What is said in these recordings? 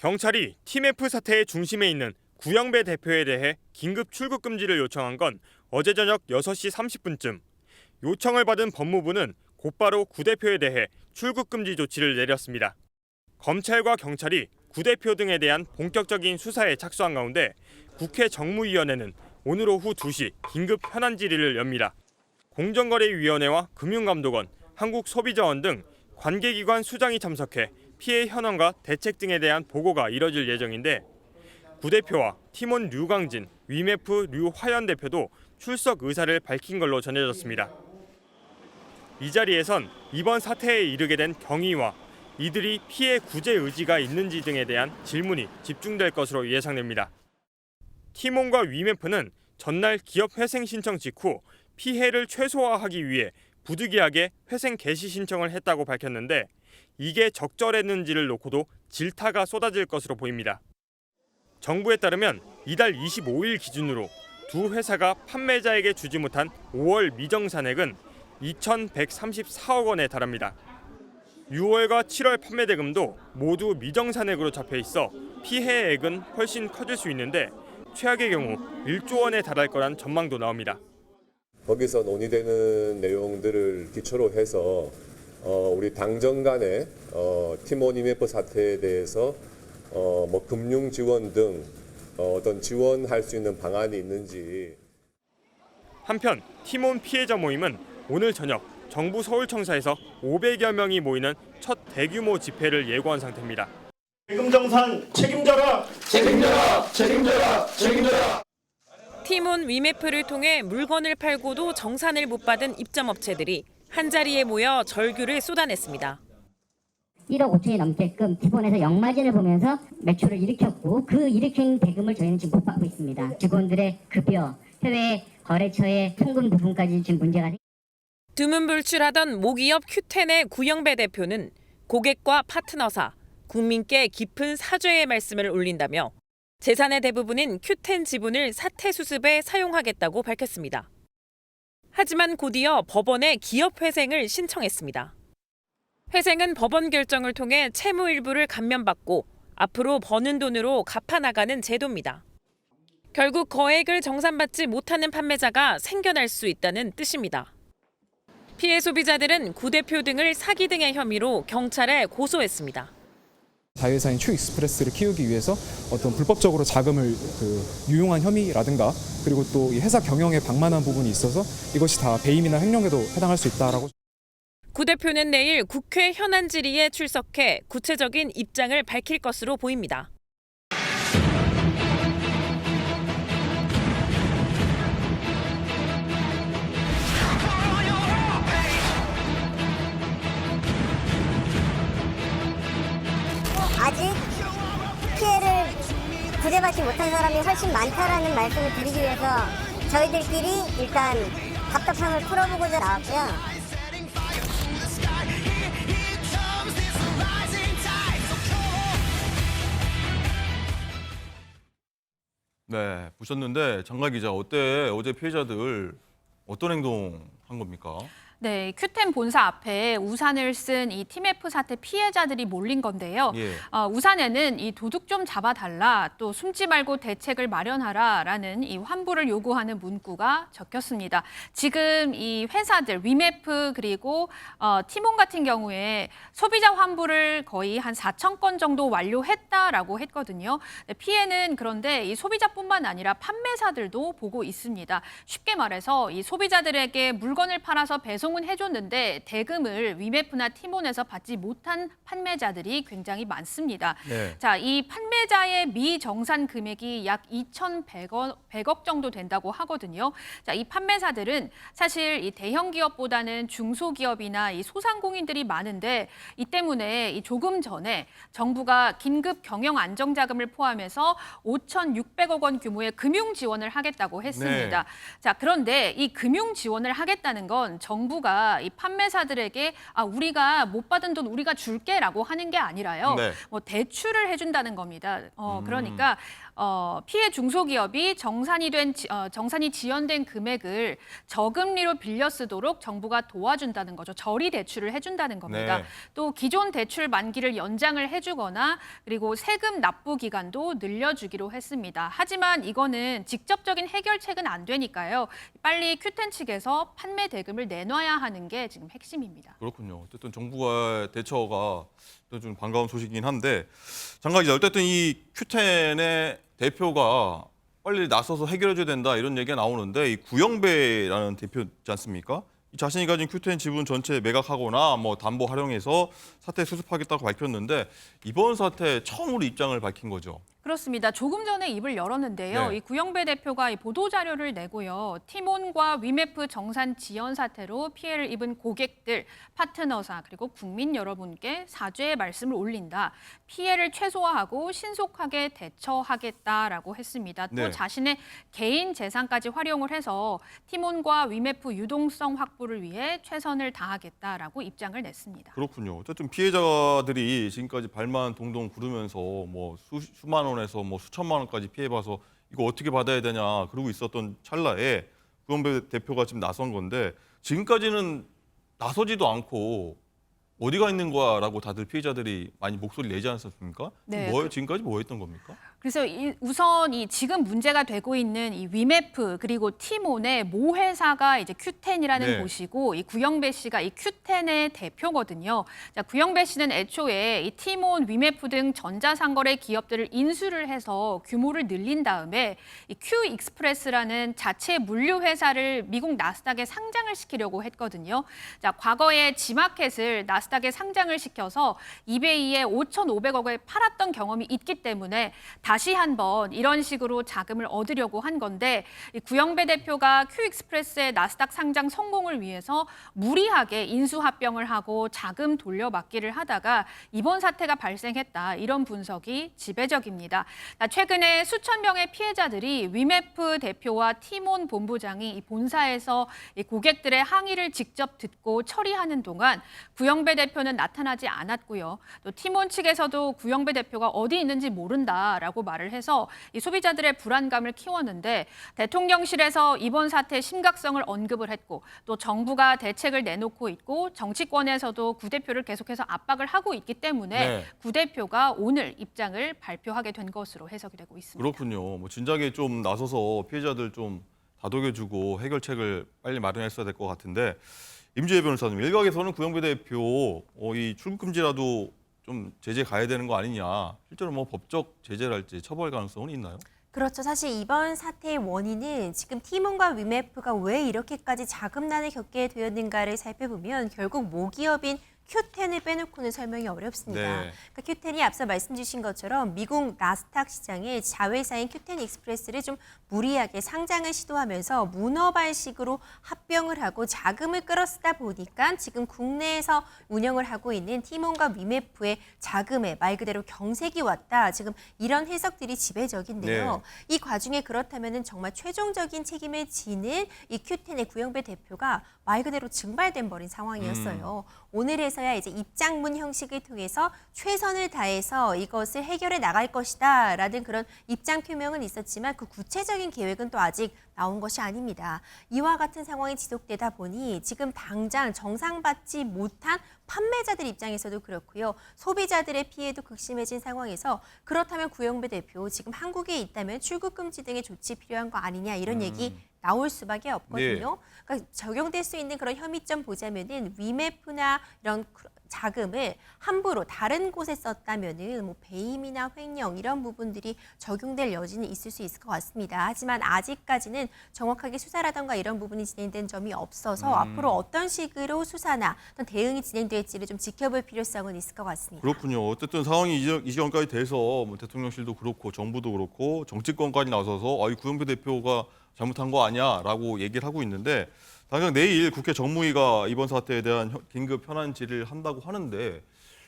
경찰이 팀F 사태의 중심에 있는 구영배 대표에 대해 긴급 출국 금지를 요청한 건 어제 저녁 6시 30분쯤. 요청을 받은 법무부는 곧바로 구 대표에 대해 출국 금지 조치를 내렸습니다. 검찰과 경찰이 구 대표 등에 대한 본격적인 수사에 착수한 가운데 국회 정무위원회는 오늘 오후 2시 긴급 현안 질의를 엽니다. 공정거래위원회와 금융감독원, 한국소비자원 등 관계기관 수장이 참석해 피해 현황과 대책 등에 대한 보고가 이뤄질 예정인데 구 대표와 팀원 류광진, 위메프 류화연 대표도 출석 의사를 밝힌 걸로 전해졌습니다. 이 자리에선 이번 사태에 이르게 된 경위와 이들이 피해 구제 의지가 있는지 등에 대한 질문이 집중될 것으로 예상됩니다. 팀원과 위메프는 전날 기업 회생 신청 직후 피해를 최소화하기 위해 부득이하게 회생 개시 신청을 했다고 밝혔는데 이게 적절했는지를 놓고도 질타가 쏟아질 것으로 보입니다. 정부에 따르면 이달 25일 기준으로 두 회사가 판매자에게 주지 못한 5월 미정산액은 2,134억 원에 달합니다. 6월과 7월 판매 대금도 모두 미정산액으로 잡혀 있어 피해액은 훨씬 커질 수 있는데 최악의 경우 1조 원에 달할 거란 전망도 나옵니다. 거기서 논의되는 내용들을 기초로 해서 우리 당정 간의 팀원 위메프 사태에 대해서 뭐 금융 지원 등 어떤 지원할 수 있는 방안이 있는지. 한편 팀원 피해자 모임은 오늘 저녁 정부 서울청사에서 500여 명이 모이는 첫 대규모 집회를 예고한 상태입니다. 대금 정산 책임져라! 책임져라! 책임져라! 책임져라! 팀원 위메프를 통해 물건을 팔고도 정산을 못 받은 입점업체들이 한자리에 모여 절규를 쏟아냈습니다. 1억 5천이 넘게끔 기본에서 역마진을 보면서 매출을 일으켰고 그 일으킨 대금을 저희는 지금 못 받고 있습니다. 직원들의 급여, 해외 거래처의 송금 부분까지 지금 문제가 생깁니다. 두문불출하던 모기업 큐텐의 구영배 대표는 고객과 파트너사, 국민께 깊은 사죄의 말씀을 올린다며 재산의 대부분인 큐텐 지분을 사태 수습에 사용하겠다고 밝혔습니다. 하지만 곧이어 법원에 기업 회생을 신청했습니다. 회생은 법원 결정을 통해 채무 일부를 감면받고 앞으로 버는 돈으로 갚아나가는 제도입니다. 결국 거액을 정산받지 못하는 판매자가 생겨날 수 있다는 뜻입니다. 피해 소비자들은 구 대표 등을 사기 등의 혐의로 경찰에 고소했습니다. 자회사인 추익스프레스를 키우기 위해서 어떤 불법적으로 자금을 유용한 혐의라든가 그리고 또 이 회사 경영에 방만한 부분이 있어서 이것이 다 배임이나 횡령에도 해당할 수 있다라고. 구 대표는 내일 국회 현안 질의에 출석해 구체적인 입장을 밝힐 것으로 보입니다. 아직 피해를 구제받지 못한 사람이 훨씬 많다라는 말씀을 드리기 위해서 저희들끼리 일단 답답함을 풀어보고자 나왔고요. 네, 보셨는데 장가 기자 어제 피해자들 어떤 행동 한 겁니까? 네, 큐텐 본사 앞에 우산을 쓴 이 팀F 사태 피해자들이 몰린 건데요. 예. 우산에는 이 도둑 좀 잡아달라, 또 숨지 말고 대책을 마련하라라는 이 환불을 요구하는 문구가 적혔습니다. 지금 이 회사들 위메프 그리고 팀원 같은 경우에 소비자 환불을 거의 한 4천 건 정도 완료했다라고 했거든요. 네, 피해는 그런데 이 소비자뿐만 아니라 판매사들도 보고 있습니다. 쉽게 말해서 이 소비자들에게 물건을 팔아서 배송은 해줬는데 대금을 위메프나 팀원에서 받지 못한 판매자들이 굉장히 많습니다. 네. 자, 이 판매자의 미정산 금액이 약 2,100억 정도 된다고 하거든요. 자, 이 판매사들은 사실 이 대형 기업보다는 중소기업이나 이 소상공인들이 많은데 이 때문에 이 조금 전에 정부가 긴급 경영 안정자금을 포함해서 5,600억 원 규모의 금융 지원을 하겠다고 했습니다. 네. 자, 그런데 이 금융 지원을 하겠다는 건 정부가 정부가 이 판매사들에게 우리가 못 받은 돈 우리가 줄게라고 하는 게 아니라요. 네. 뭐 대출을 해준다는 겁니다. 그러니까 피해 중소기업이 정산이 지연된 금액을 저금리로 빌려 쓰도록 정부가 도와준다는 거죠. 저리 대출을 해준다는 겁니다. 네. 또 기존 대출 만기를 연장을 해주거나 그리고 세금 납부 기간도 늘려주기로 했습니다. 하지만 이거는 직접적인 해결책은 안 되니까요. 빨리 큐텐 측에서 판매 대금을 내놔야 하는 게 지금 핵심입니다. 그렇군요. 어쨌든 정부가 대처가 좀 반가운 소식이긴 한데 장관 기자, 어쨌든 이 큐텐의 대표가 빨리 나서서 해결해줘야 된다 이런 얘기가 나오는데 이 구영배라는 대표지 않습니까? 이 자신이 가진 큐텐 지분 전체 매각하거나 뭐 담보 활용해서 사태 수습하겠다고 밝혔는데 이번 사태 처음으로 입장을 밝힌 거죠. 그렇습니다. 조금 전에 입을 열었는데요. 네. 이 구영배 대표가 이 보도 자료를 내고요. 티몬과 위메프 정산 지연 사태로 피해를 입은 고객들, 파트너사 그리고 국민 여러분께 사죄의 말씀을 올린다. 피해를 최소화하고 신속하게 대처하겠다라고 했습니다. 또 네. 자신의 개인 재산까지 활용을 해서 티몬과 위메프 유동성 확보를 위해 최선을 다하겠다라고 입장을 냈습니다. 그렇군요. 어쨌든 피해자들이 지금까지 발만 동동 구르면서 뭐 수만 원에서 뭐 수천만 원까지 피해봐서 이거 어떻게 받아야 되냐 그러고 있었던 찰나에 구영배 대표가 지금 나선 건데 지금까지는 나서지도 않고 어디가 있는 거야라고 다들 피해자들이 많이 목소리 내지 않았습니까? 네. 지금까지 뭐 했던 겁니까? 그래서 우선 지금 문제가 되고 있는 이 위메프 그리고 티몬의 모 회사가 이제 큐텐이라는 네. 곳이고 이 구영배 씨가 이 큐텐의 대표거든요. 자, 구영배 씨는 애초에 이 티몬, 위메프 등 전자상거래 기업들을 인수를 해서 규모를 늘린 다음에 이 큐 익스프레스라는 자체 물류 회사를 미국 나스닥에 상장을 시키려고 했거든요. 자, 과거에 지마켓을 나스닥에 상장을 시켜서 이베이에 5,500억에 팔았던 경험이 있기 때문에 다시 한번 이런 식으로 자금을 얻으려고 한 건데 이 구영배 대표가 큐익스프레스의 나스닥 상장 성공을 위해서 무리하게 인수합병을 하고 자금 돌려받기를 하다가 이번 사태가 발생했다. 이런 분석이 지배적입니다. 최근에 수천 명의 피해자들이 위메프 대표와 티몬 본부장이 이 본사에서 이 고객들의 항의를 직접 듣고 처리하는 동안 구영배 대표는 나타나지 않았고요. 또 티몬 측에서도 구영배 대표가 어디 있는지 모른다라고 말을 해서 이 소비자들의 불안감을 키웠는데 대통령실에서 이번 사태의 심각성을 언급을 했고 또 정부가 대책을 내놓고 있고 정치권에서도 구 대표를 계속해서 압박을 하고 있기 때문에 네. 구 대표가 오늘 입장을 발표하게 된 것으로 해석이 되고 있습니다. 그렇군요. 뭐 진작에 좀 나서서 피해자들 좀 다독여주고 해결책을 빨리 마련했어야 될 것 같은데 임지혜 변호사님, 일각에서는 구영배 대표 이 출국금지라도 좀 제재 가야 되는 거 아니냐. 실제로 뭐 법적 제재랄지 처벌 가능성은 있나요? 그렇죠. 사실 이번 사태의 원인은 지금 티몬과 위메프가 왜 이렇게까지 자금난을 겪게 되었는가를 살펴보면 결국 모기업인 큐텐을 빼놓고는 설명이 어렵습니다. 네. 그러니까 큐텐이 앞서 말씀 주신 것처럼 미국 나스닥 시장에 자회사인 큐텐 익스프레스를 좀 무리하게 상장을 시도하면서 문어발식으로 합병을 하고 자금을 끌어쓰다 보니까 지금 국내에서 운영을 하고 있는 티몬과 위메프의 자금에 말 그대로 경색이 왔다. 지금 이런 해석들이 지배적인데요. 이 과중에 그렇다면 정말 최종적인 책임을 지는 이 큐텐의 구영배 대표가 말 그대로 증발된 버린 상황이었어요. 오늘에서야 이제 입장문 형식을 통해서 최선을 다해서 이것을 해결해 나갈 것이다라는 그런 입장 표명은 있었지만 그 구체적인 계획은 또 아직 나온 것이 아닙니다. 이와 같은 상황이 지속되다 보니 지금 당장 정상받지 못한 판매자들 입장에서도 그렇고요. 소비자들의 피해도 극심해진 상황에서 그렇다면 구영배 대표 지금 한국에 있다면 출국금지 등의 조치 필요한 거 아니냐 이런 얘기 나올 수밖에 없거든요. 그러니까 적용될 수 있는 그런 혐의점 보자면은 위메프나 이런 자금을 함부로 다른 곳에 썼다면은 뭐 배임이나 횡령 이런 부분들이 적용될 여지는 있을 수 있을 것 같습니다. 하지만 아직까지는 정확하게 수사라던가 이런 부분이 진행된 점이 없어서 앞으로 어떤 식으로 수사나 어떤 대응이 진행될지를 좀 지켜볼 필요성은 있을 것 같습니다. 그렇군요. 어쨌든 상황이 이 지경까지 돼서 뭐 대통령실도 그렇고 정부도 그렇고 정치권까지 나서서 이 구영배 대표가 잘못한 거 아니야라고 얘기를 하고 있는데 당장 내일 국회 정무위가 이번 사태에 대한 긴급 현안 질의를 한다고 하는데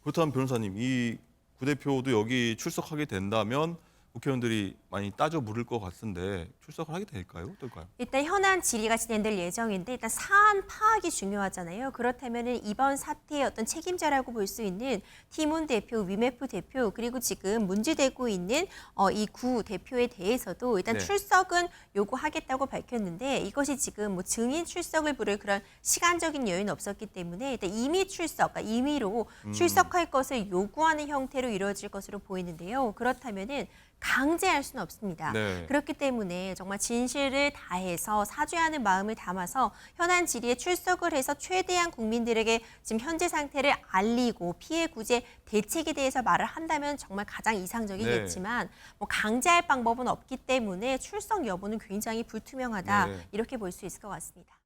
그렇다면 변호사님 이 구 대표도 여기 출석하게 된다면 국회의원들이 많이 따져 물을 것 같은데 출석을 하게 될까요? 어떨까요? 일단 현안 질의가 진행될 예정인데 일단 사안 파악이 중요하잖아요. 그렇다면 이번 사태의 어떤 책임자라고 볼 수 있는 티몬 대표, 위메프 대표 그리고 지금 문제되고 있는 이 구 대표에 대해서도 일단 네. 출석은 요구하겠다고 밝혔는데 이것이 지금 뭐 증인 출석을 부를 그런 시간적인 여유는 없었기 때문에 일단 임의 출석, 그러니까 임의로 출석할 것을 요구하는 형태로 이루어질 것으로 보이는데요. 그렇다면은 강제할 수는 없습니다. 네. 그렇기 때문에 정말 진실을 다해서 사죄하는 마음을 담아서 현안 질의에 출석을 해서 최대한 국민들에게 지금 현재 상태를 알리고 피해 구제 대책에 대해서 말을 한다면 정말 가장 이상적이겠지만 뭐 강제할 방법은 없기 때문에 출석 여부는 굉장히 불투명하다 네. 이렇게 볼 수 있을 것 같습니다.